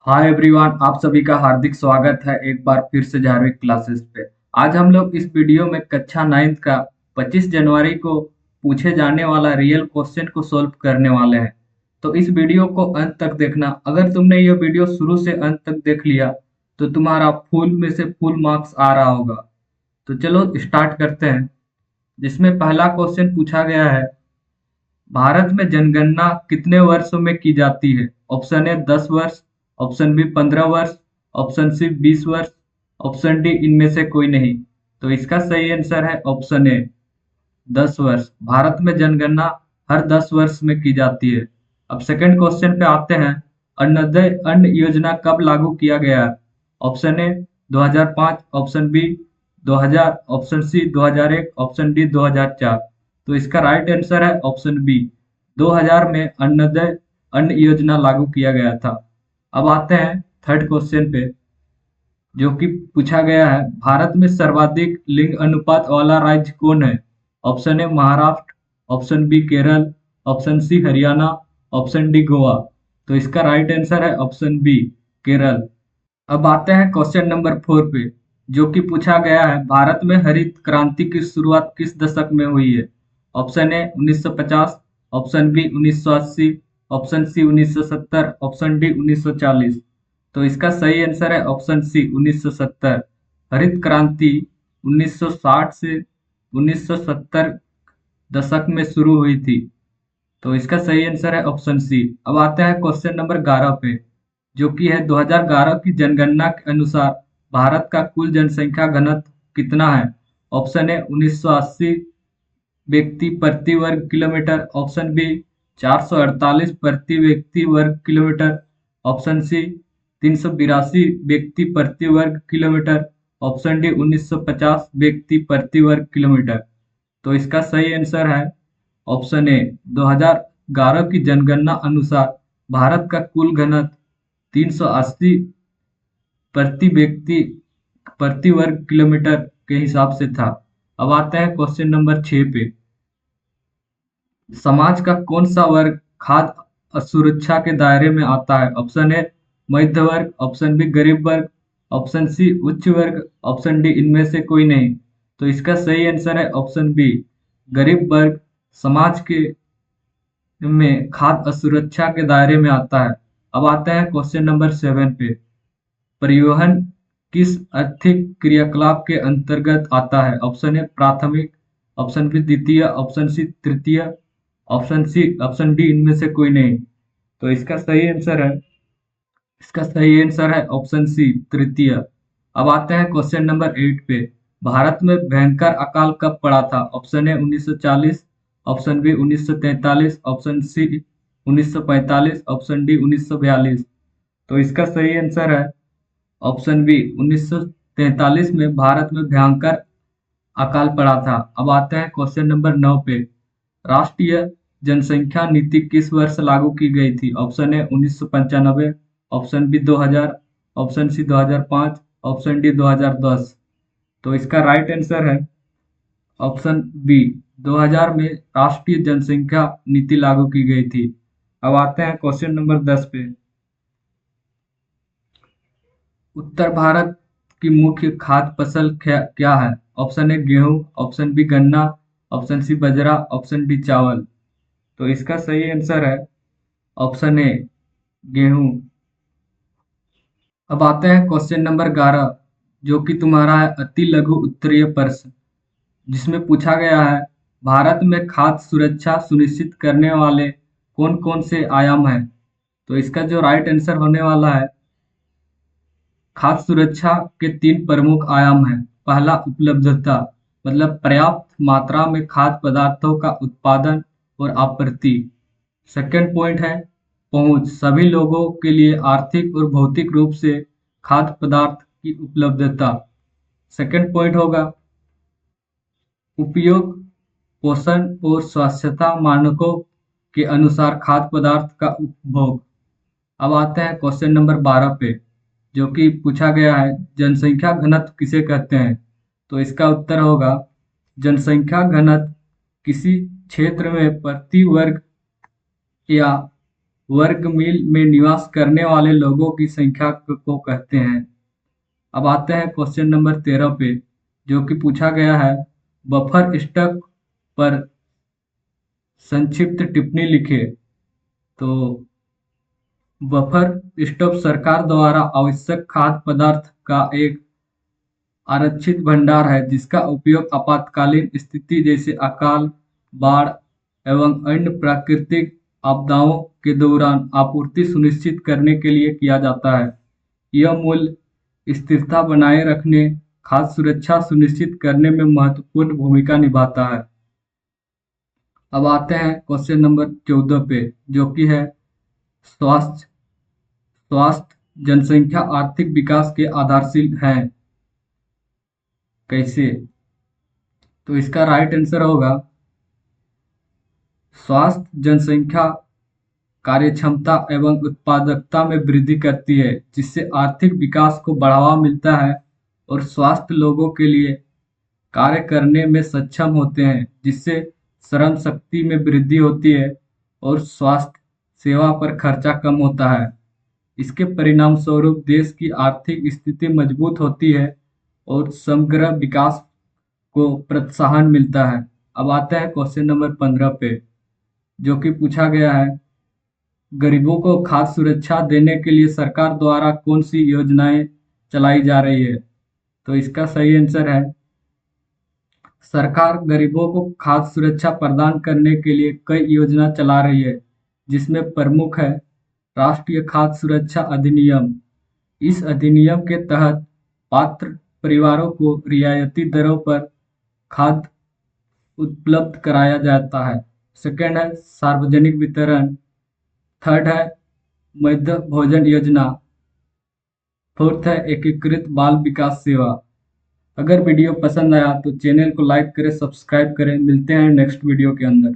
Hi everyone, आप सभी का हार्दिक स्वागत है एक बार फिर से जारविक क्लासेस पे। आज हम लोग इस वीडियो में कक्षा 9 का 25 जनवरी को पूछे जाने वाला रियल क्वेश्चन को सॉल्व करने वाले हैं। तो इस वीडियो को अंत तक देखना। अगर तुमने यह वीडियो शुरू से अंत तक देख लिया तो तुम्हारा फुल में से फुल मार्क्स आ रहा होगा। तो चलो स्टार्ट करते हैं। जिसमें पहला क्वेश्चन पूछा गया है, भारत में जनगणना कितने वर्षों में की जाती है? ऑप्शन ए 10 वर्ष, ऑप्शन बी 15 वर्ष, ऑप्शन सी 20 वर्ष, ऑप्शन डी इनमें से कोई नहीं। तो इसका सही आंसर है ऑप्शन ए 10 वर्ष। भारत में जनगणना हर 10 वर्ष में की जाती है। अब सेकंड क्वेश्चन पे आते हैं। अन्नोदय अन्न योजना कब लागू किया गया है? Option A 2005, option B 2000, option C 2001, option D 2004। तो इसका राइट आंसर है ऑप्शन बी 2000 में अन्नोदय अन्न योजना लागू किया गया था। अब आते हैं थर्ड क्वेश्चन पे, जो कि पूछा गया है, भारत में सर्वाधिक लिंग अनुपात वाला राज्य कौन है? Option A Maharashtra, option B Kerala, option C Haryana, option D Goa. तो इसका राइट आंसर है ऑप्शन बी केरल। अब आते हैं क्वेश्चन नंबर 4 पे, जो कि पूछा गया है, भारत में हरित क्रांति की शुरुआत किस दशक में हुई है? Option A 1950, option B 1980, option C 1970, option D 1940। तो इसका सही आंसर है ऑप्शन सी 1970। हरित क्रांति 1960 से 1970 दशक में शुरू हुई थी। तो इसका सही आंसर है ऑप्शन सी। अब आते हैं क्वेश्चन नंबर 11 पे, जो कि है 2011 की जनगणना के अनुसार भारत का कुल जनसंख्या घनत्व कितना है? ऑप्शन ए 1980 व्यक्ति प्रति वर्ग किलोमीटर, ऑप्शन बी 448 प्रति व्यक्ति वर्ग किलोमीटर, ऑप्शन सी 382 व्यक्ति प्रति वर्ग किलोमीटर, ऑप्शन डी 1950 व्यक्ति प्रति वर्ग किलोमीटर। तो इसका सही आंसर है ऑप्शन ए 2011 की जनगणना अनुसार भारत का कुल घनत्व 380 प्रति व्यक्ति प्रति वर्ग किलोमीटर के हिसाब से था। अब आते हैं क्वेश्चन नंबर 6 पे, समाज का कौन सा वर्ग खाद्य सुरक्षा के दायरे में आता है? ऑप्शन ए मध्य वर्ग, ऑप्शन बी गरीब वर्ग, ऑप्शन सी उच्च वर्ग, ऑप्शन डी इनमें से कोई नहीं। तो इसका सही आंसर है ऑप्शन बी गरीब वर्ग समाज के में खाद्य सुरक्षा के दायरे में आता है। अब आते हैं क्वेश्चन नंबर 7 पे, परिवहन किस आर्थिक क्रियाकलाप के अंतर्गत आता है? ऑप्शन ए प्राथमिक, ऑप्शन बी द्वितीय, ऑप्शन सी तृतीय, ऑप्शन डी इनमें से कोई नहीं। तो इसका सही आंसर है ऑप्शन सी तृतीय। अब आते हैं क्वेश्चन नंबर 8 पे, भारत में भयंकर अकाल कब पड़ा था? Option A 1940, option B 1943, option C 1945, option D 1942। तो इसका सही आंसर है ऑप्शन बी 1943 में भारत में भयंकर अकाल पड़ा था। अब आते हैं क्वेश्चन नंबर 9 पे, राष्ट्रीय जनसंख्या नीति किस वर्ष लागू की गई थी? Option A 1995, option B 2000, option C 2005, option D 2010। तो इसका राइट आंसर है ऑप्शन बी 2000 में राष्ट्रीय जनसंख्या नीति लागू की गई थी। अब आते हैं क्वेश्चन नंबर 10 पे, उत्तर भारत की मुख्य खाद्य फसल क्या है? ऑप्शन ए गेहूं, ऑप्शन बी गन्ना, ऑप्शन सी बाजरा, ऑप्शन डी चावल। तो इसका सही आंसर है ऑप्शन ए गेहूं। अब आते हैं क्वेश्चन नंबर 11, जो कि तुम्हारा है अति लघु उत्तरीय प्रश्न, जिसमें पूछा गया है, भारत में खाद्य सुरक्षा सुनिश्चित करने वाले कौन कौन से आयाम हैं? तो इसका जो राइट आंसर होने वाला है, खाद्य सुरक्षा के 3 प्रमुख आयाम हैं। पहला उपलब्धता, मतलब पर्याप्त मात्रा में खाद्य पदार्थों का उत्पादन और आपूर्ति। सेकंड पॉइंट है पहुंच, सभी लोगों के लिए आर्थिक और भौतिक रूप से खाद्य पदार्थ की उपलब्धता। सेकंड पॉइंट होगा उपयोग, पोषण और स्वच्छता मानकों के अनुसार खाद्य पदार्थ का उपभोग। अब आते हैं क्वेश्चन नंबर 12 पे, जो कि पूछा गया है, जनसंख्या घनत्व किसे कहते हैं? तो इसका उत्तर होगा जनसंख्या घनत्व किसी क्षेत्र में प्रति वर्ग या वर्ग मील में निवास करने वाले लोगों की संख्या को कहते हैं। अब आते हैं क्वेश्चन नंबर 13 पे, जो कि पूछा गया है, बफर स्टॉक पर संक्षिप्त टिप्पणी लिखे। तो बफर स्टॉक सरकार द्वारा आवश्यक खाद्य पदार्थ का एक आरक्षित भंडार है जिसका उपयोग आपातकालीन स्थिति जैसे अकाल, बाढ़ एवं अन्य प्राकृतिक आपदाओं के दौरान आपूर्ति सुनिश्चित करने के लिए किया जाता है। यह मूल्य स्थिरता बनाए रखने, खाद्य सुरक्षा सुनिश्चित करने में महत्वपूर्ण भूमिका निभाता है। अब आते हैं क्वेश्चन नंबर 14 पे, जो कि है स्वास्थ्य स्वास्थ्य जनसंख्या आर्थिक विकास के आधारशिल हैं। कैसे? तो इसका राइट आंसर होगा, स्वास्थ्य जनसंख्या कार्यक्षमता एवं उत्पादकता में वृद्धि करती है जिससे आर्थिक विकास को बढ़ावा मिलता है और स्वास्थ्य लोगों के लिए कार्य करने में सक्षम होते हैं जिससे श्रम शक्ति में वृद्धि होती है और स्वास्थ्य सेवा पर खर्चा कम होता है। इसके परिणाम स्वरूप देश की आर्थिक स्थिति मजबूत होती है और समग्र विकास को प्रोत्साहन मिलता है। अब आते हैं क्वेश्चन नंबर 15 पे, जो कि पूछा गया है, गरीबों को खाद्य सुरक्षा देने के लिए सरकार द्वारा कौन सी योजनाएं चलाई जा रही है? तो इसका सही आंसर है, सरकार गरीबों को खाद्य सुरक्षा प्रदान करने के लिए कई योजना चला रही है जिसमें प्रमुख है राष्ट्रीय खाद्य सुरक्षा अधिनियम। इस अधिनियम के तहत पात्र परिवारों को रियायती दरों पर खाद्य उपलब्ध कराया जाता है। सेकंड है सार्वजनिक वितरण। थर्ड है मध्य भोजन योजना। फोर्थ है एकीकृत बाल विकास सेवा। अगर वीडियो पसंद आया तो चैनल को लाइक करें, सब्सक्राइब करें। मिलते हैं नेक्स्ट वीडियो के अंदर।